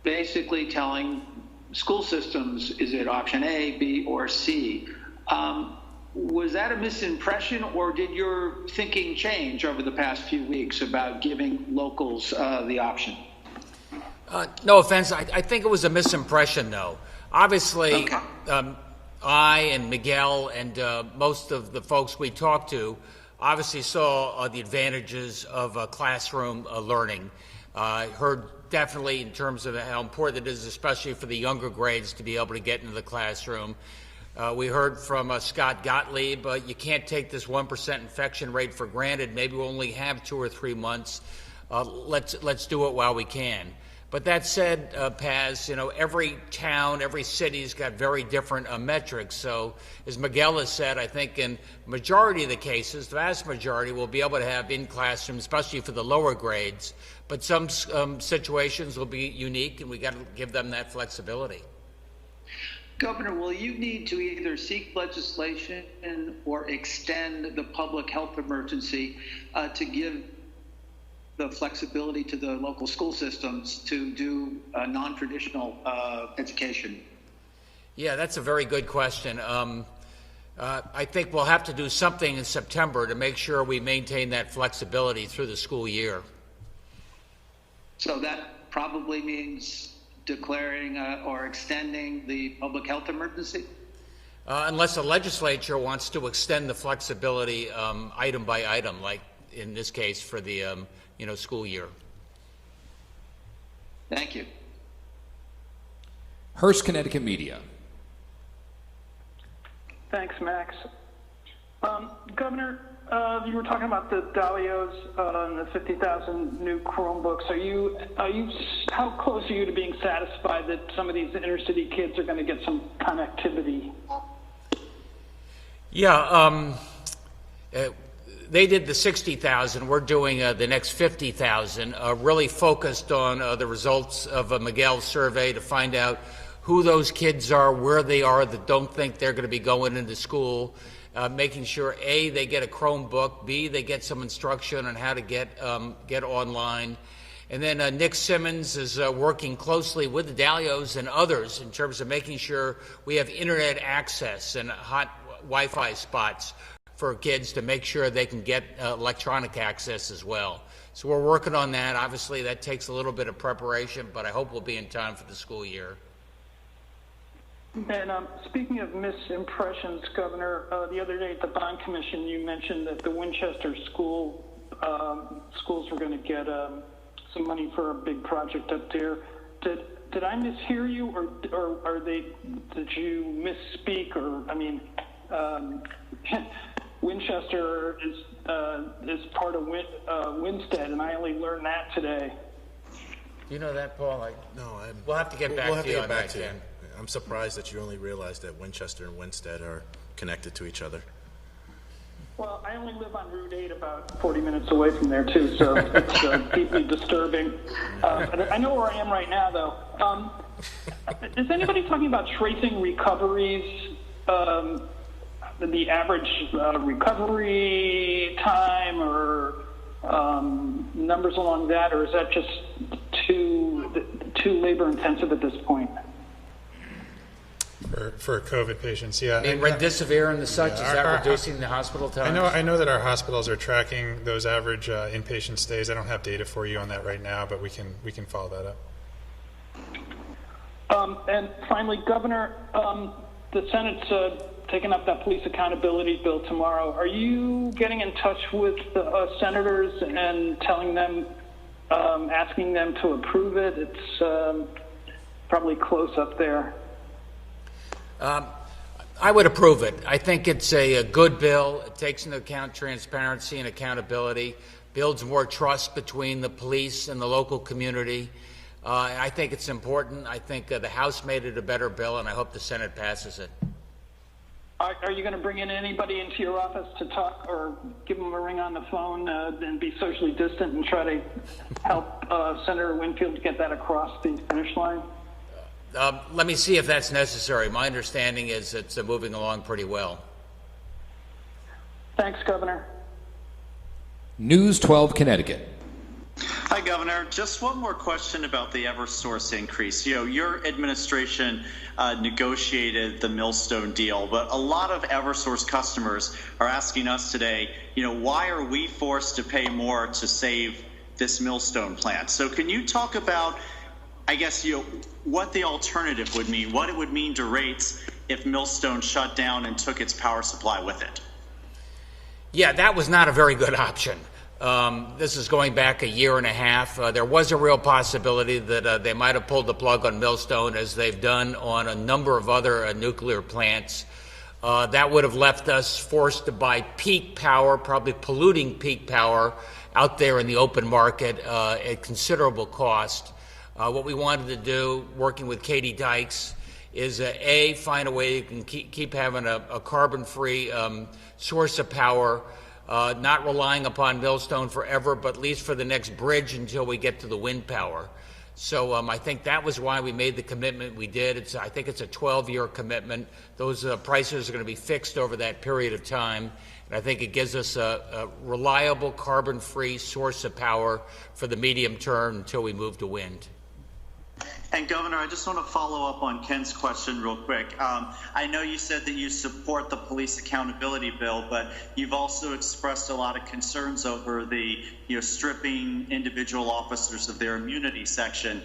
basically telling school systems, is it option A, B, or C? Was that a misimpression, or did your thinking change over the past few weeks about giving locals the option? No offense. I think it was a misimpression, though. Obviously, Okay. I and Miguel and most of the folks we talked to obviously saw the advantages of classroom learning. Heard definitely in terms of how important it is, especially for the younger grades, to be able to get into the classroom. We heard from Scott Gottlieb, you can't take this 1% infection rate for granted. Maybe we'll only have 2 or 3 months. Let's do it while we can. But that said, Paz, every town, every city's got very different metrics. So as Miguel has said, I think in majority of the cases, the vast majority will be able to have in classroom, especially for the lower grades. But some situations will be unique, and we got to give them that flexibility. Governor, will you need to either seek legislation or extend the public health emergency to give the flexibility to the local school systems to do non-traditional education? Yeah, that's a very good question. I think we'll have to do something in September to make sure we maintain that flexibility through the school year. So that probably means declaring or extending the public health emergency? Unless the legislature wants to extend the flexibility item by item, like in this case for the school year. Thank you. Hearst, Connecticut Media. Thanks, Max. Governor, you were talking about the Dalios and the 50,000 new Chromebooks. How close are you to being satisfied that some of these inner city kids are going to get some connectivity? Yeah, they did the 60,000. We're doing the next 50,000, really focused on the results of Miguel's survey to find out who those kids are, where they are that don't think they're going to be going into school, making sure, A, they get a Chromebook, B, they get some instruction on how to get online. And then Nick Simmons is working closely with the Dalios and others in terms of making sure we have internet access and hot Wi-Fi spots for kids to make sure they can get electronic access as well. So we're working on that. Obviously, that takes a little bit of preparation, but I hope we'll be in time for the school year. And speaking of misimpressions, Governor, the other day at the Bond Commission, you mentioned that the Winchester schools were going to get some money for a big project up there. Did I mishear you, or did you misspeak? Winchester is part of Winstead, and I only learned that today. You know that, Paul? No, we'll have to get back to you on that, Ken. I'm surprised that you only realized that Winchester and Winstead are connected to each other. Well, I only live on Route 8 about 40 minutes away from there, too, so it's deeply disturbing. I know where I am right now, though. Is anybody talking about tracing recoveries, the average recovery time, or numbers along that, or is that just too labor-intensive at this point? For COVID patients, yeah. And remdesivir and the such, is that reducing the hospital time? I know that our hospitals are tracking those average inpatient stays. I don't have data for you on that right now, but we can follow that up. And finally, Governor, the Senate's taking up that police accountability bill tomorrow. Are you getting in touch with the senators and telling them, asking them to approve it? It's probably close up there. I would approve it. I think it's a good bill. It takes into account transparency and accountability, builds more trust between the police and the local community. I think it's important. I think the House made it a better bill, and I hope the Senate passes it. Are you going to bring in anybody into your office to talk or give them a ring on the phone and be socially distant and try to help Senator Winfield get that across the finish line? Let me see if that's necessary. My understanding is it's moving along pretty well. Thanks, Governor. News 12 Connecticut. Hi, Governor. Just one more question about the Eversource increase. You know, your administration negotiated the Millstone deal, but a lot of Eversource customers are asking us today, you know, why are we forced to pay more to save this Millstone plant? So can you talk about, I guess, you know, what the alternative would mean, what it would mean to rates if Millstone shut down and took its power supply with it? Yeah, that was not a very good option. This is going back a year and a half. There was a real possibility that they might have pulled the plug on Millstone, as they've done on a number of other nuclear plants. That would have left us forced to buy peak power, probably polluting peak power, out there in the open market at considerable cost. What we wanted to do, working with Katie Dykes, is find a way you can keep having a carbon-free source of power, not relying upon Millstone forever, but at least for the next bridge until we get to the wind power. So I think that was why we made the commitment we did. I think it's a 12-year commitment. Those prices are going to be fixed over that period of time. And I think it gives us a reliable carbon-free source of power for the medium term until we move to wind. And Governor, I just want to follow up on Ken's question real quick. I know you said that you support the police accountability bill, but you've also expressed a lot of concerns over the, you know, stripping individual officers of their immunity section.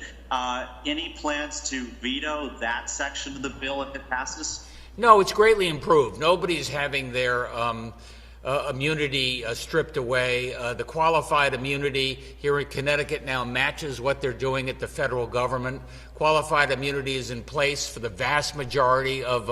Any plans to veto that section of the bill if it passes? No, it's greatly improved. Nobody's having their immunity stripped away. The qualified immunity here in Connecticut now matches what they're doing at the federal government. Qualified immunity is in place for the vast majority of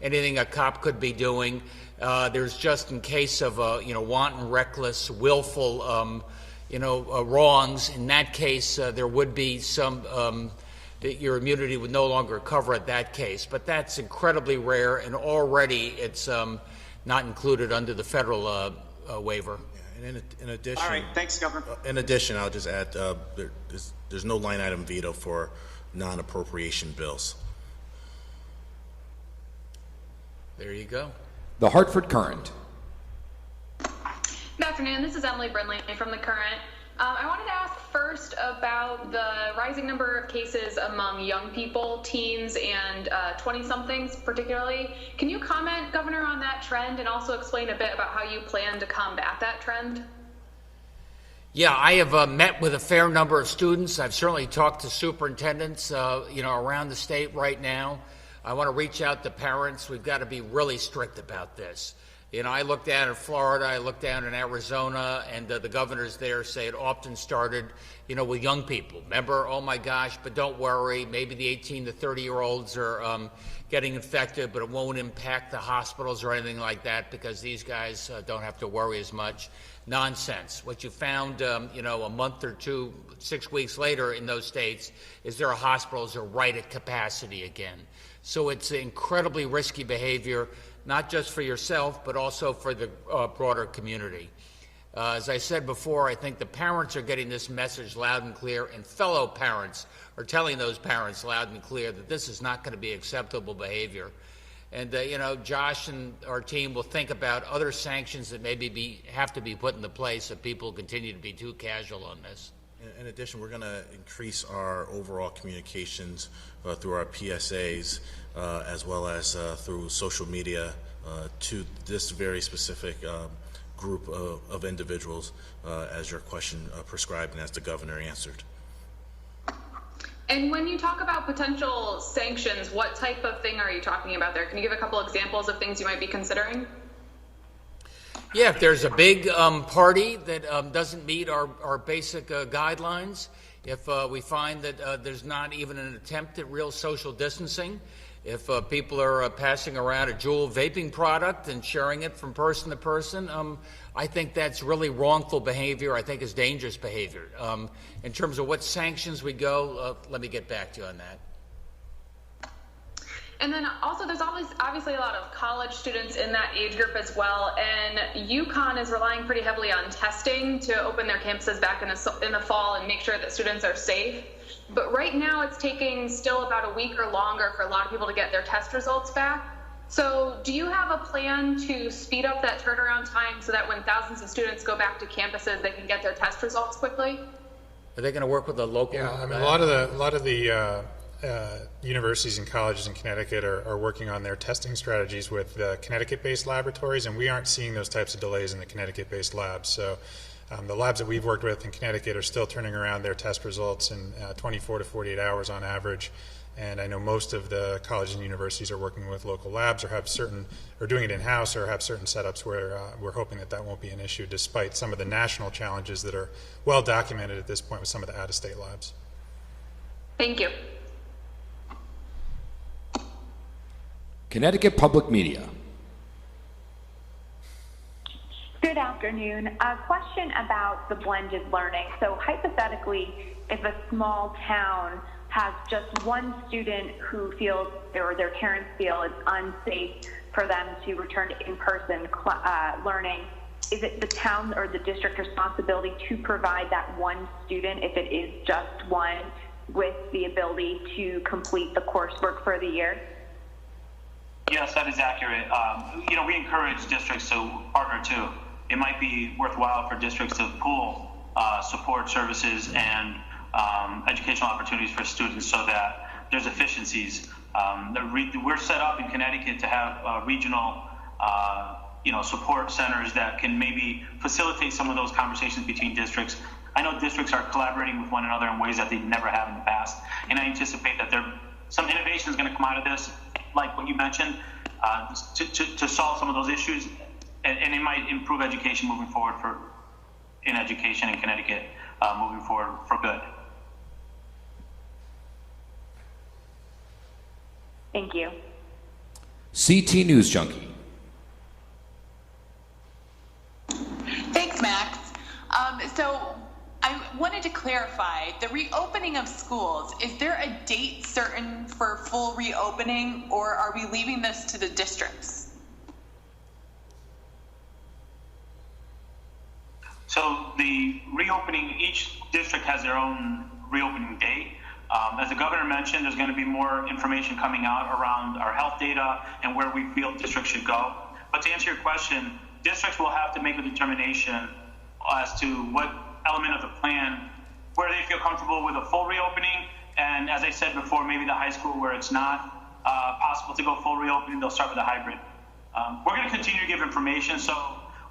anything a cop could be doing. There's just in case of wanton, reckless, willful wrongs. In that case, there would be some that your immunity would no longer cover at that case. But that's incredibly rare, and already it's not included under the federal waiver. Yeah, and in addition, all right, thanks, Governor. In addition, I'll just add there's no line item veto for non-appropriation bills. There you go. The Hartford Current. Good afternoon. This is Emily Brindley from The Current. I wanted to ask first about the rising number of cases among young people, teens, and 20-somethings particularly. Can you comment, Governor, on that trend and also explain a bit about how you plan to combat that trend? Yeah, I have met with a fair number of students. I've certainly talked to superintendents, around the state right now. I want to reach out to parents. We've got to be really strict about this. I look down in Florida, I look down in Arizona, and the governors there say it often started, with young people. Remember, oh my gosh, but don't worry, maybe the 18 to 30-year-olds are getting infected, but it won't impact the hospitals or anything like that because these guys don't have to worry as much. Nonsense. What you found, a month or 2, 6 weeks later in those states is their hospitals are right at capacity again. So it's incredibly risky behavior, not just for yourself, but also for the broader community. As I said before, I think the parents are getting this message loud and clear, and fellow parents are telling those parents loud and clear that this is not going to be acceptable behavior. And, Josh and our team will think about other sanctions that maybe have to be put into place if people continue to be too casual on this. In addition, we're going to increase our overall communications through our PSAs as well as through social media to this very specific group of individuals as your question prescribed and as the governor answered. And when you talk about potential sanctions, what type of thing are you talking about there? Can you give a couple examples of things you might be considering? Yeah, if there's a big party that doesn't meet our basic guidelines, if we find that there's not even an attempt at real social distancing, if people are passing around a Juul vaping product and sharing it from person to person, I think that's really wrongful behavior. I think it's dangerous behavior. In terms of what sanctions we go, let me get back to you on that. And then also there's obviously a lot of college students in that age group as well, and UConn is relying pretty heavily on testing to open their campuses back in the fall and make sure that students are safe. But right now it's taking still about a week or longer for a lot of people to get their test results back. So do you have a plan to speed up that turnaround time so that when thousands of students go back to campuses, they can get their test results quickly? Are they going to work with the local? Yeah, I mean, a lot of the universities and colleges in Connecticut are working on their testing strategies with the Connecticut-based laboratories, and we aren't seeing those types of delays in the Connecticut-based labs. So the labs that we've worked with in Connecticut are still turning around their test results in 24 to 48 hours on average. And I know most of the colleges and universities are working with local labs or doing it in-house or have certain setups where we're hoping that won't be an issue, despite some of the national challenges that are well documented at this point with some of the out-of-state labs. Thank you. Connecticut Public Media. Good afternoon. A question about the blended learning. So hypothetically, if a small town has just one student who feels, or their parents feel it's unsafe for them to return to in-person learning, is it the town or the district responsibility to provide that one student, if it is just one, with the ability to complete the coursework for the year? Yes, that is accurate. We encourage districts to partner too. It might be worthwhile for districts to pool support services and educational opportunities for students so that there's efficiencies. We're set up in Connecticut to have regional support centers that can maybe facilitate some of those conversations between districts. I know districts are collaborating with one another in ways that they never have in the past, and I anticipate that some innovation is going to come out of this, like what you mentioned, to solve some of those issues, and it might improve education moving forward in education in Connecticut moving forward for good. Thank you. CT News Junkie. Thanks, Max. So I wanted to clarify, the reopening of schools, is there a date certain for full reopening, or are we leaving this to the districts? So the reopening, each district has their own reopening date. As the governor mentioned, there's going to be more information coming out around our health data and where we feel districts should go. But to answer your question, districts will have to make a determination as to what element of the plan, where they feel comfortable with a full reopening. And as I said before, maybe the high school where it's not possible to go full reopening, they'll start with a hybrid. We're going to continue to give information. So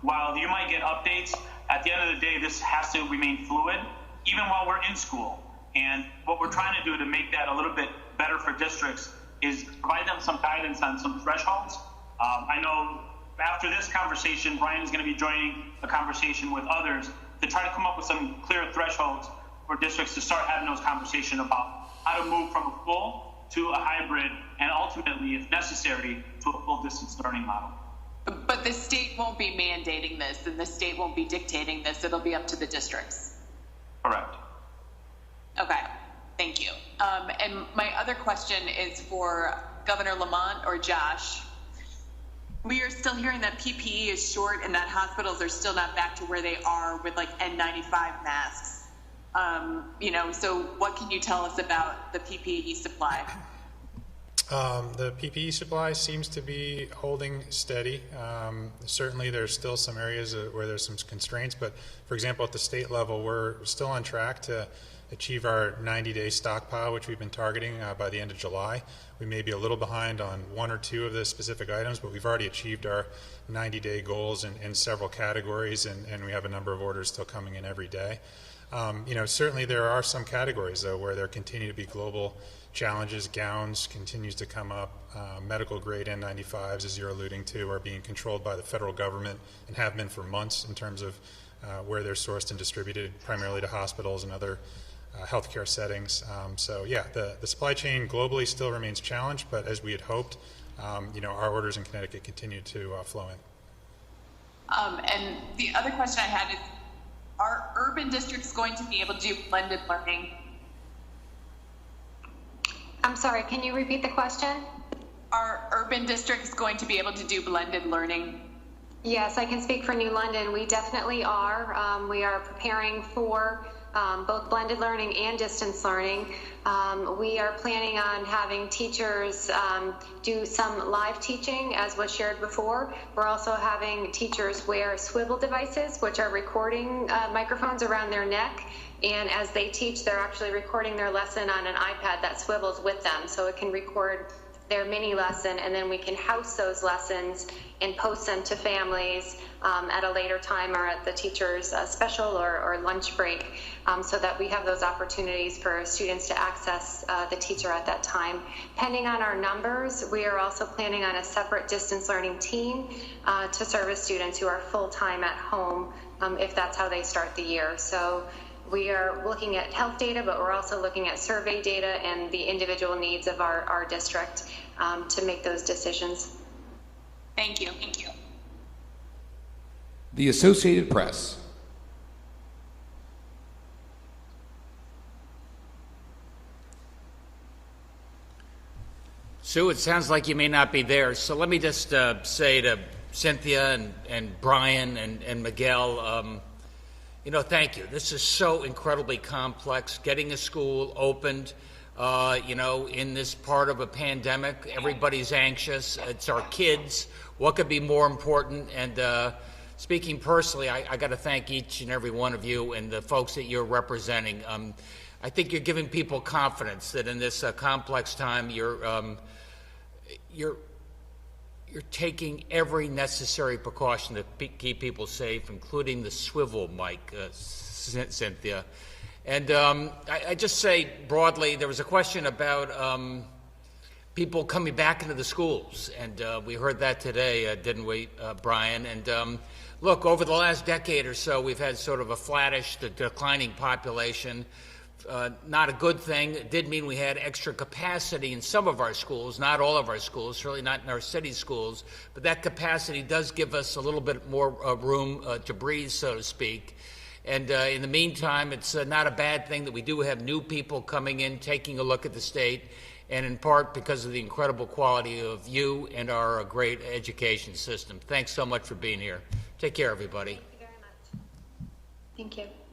while you might get updates, at the end of the day, this has to remain fluid, even while we're in school. And what we're trying to do to make that a little bit better for districts is provide them some guidance on some thresholds. I know after this conversation, Brian is going to be joining a conversation with others to try to come up with some clear thresholds for districts to start having those conversations about how to move from a full to a hybrid and ultimately, if necessary, to a full distance learning model. But the state won't be mandating this, and the state won't be dictating this. It'll be up to the districts. Correct. Okay, thank you. And my other question is for Governor Lamont or Josh. We are still hearing that PPE is short and that hospitals are still not back to where they are with like N95 masks. So what can you tell us about the PPE supply? The PPE supply seems to be holding steady. Certainly there's still some areas where there's some constraints, but for example, at the state level, we're still on track to achieve our 90-day stockpile, which we've been targeting by the end of July. We may be a little behind on one or two of the specific items, but we've already achieved our 90-day goals in several categories, and we have a number of orders still coming in every day. Certainly there are some categories, though, where there continue to be global challenges. Gowns continues to come up. Medical grade N95s, as you're alluding to, are being controlled by the federal government and have been for months in terms of where they're sourced and distributed, primarily to hospitals and other healthcare settings. The supply chain globally still remains challenged, but as we had hoped, our orders in Connecticut continue to flow in. And the other question I had is, are urban districts going to be able to do blended learning? I'm sorry, can you repeat the question? Are urban districts going to be able to do blended learning? Yes, I can speak for New London. We definitely are. We are preparing for both blended learning and distance learning. We are planning on having teachers do some live teaching, as was shared before. We're also having teachers wear swivel devices, which are recording microphones around their neck. And as they teach, they're actually recording their lesson on an iPad that swivels with them, so it can record their mini lesson, and then we can house those lessons and post them to families at a later time or at the teacher's special or lunch break, so that we have those opportunities for students to access the teacher at that time. Pending on our numbers, we are also planning on a separate distance learning team to service students who are full-time at home if that's how they start the year. So we are looking at health data, but we're also looking at survey data and the individual needs of our district to make those decisions. Thank you. Thank you. The Associated Press. Sue, it sounds like you may not be there, so let me just say to Cynthia and Brian and Miguel, thank you. This is so incredibly complex. Getting a school opened, in this part of a pandemic, everybody's anxious. It's our kids. What could be more important? And speaking personally, I got to thank each and every one of you and the folks that you're representing. I think you're giving people confidence that in this complex time, you're taking every necessary precaution to keep people safe, including the swivel mic, Cynthia. And I just say broadly, there was a question about people coming back into the schools, and we heard that today, didn't we, Brian? And look, over the last decade or so, we've had sort of a flattish, declining population. Not a good thing. It did mean we had extra capacity in some of our schools, not all of our schools, certainly not in our city schools, but that capacity does give us a little bit more room to breathe, so to speak. And in the meantime, it's not a bad thing that we do have new people coming in, taking a look at the state, and in part because of the incredible quality of you and our great education system. Thanks so much for being here. Take care, everybody. Thank you very much. Thank you.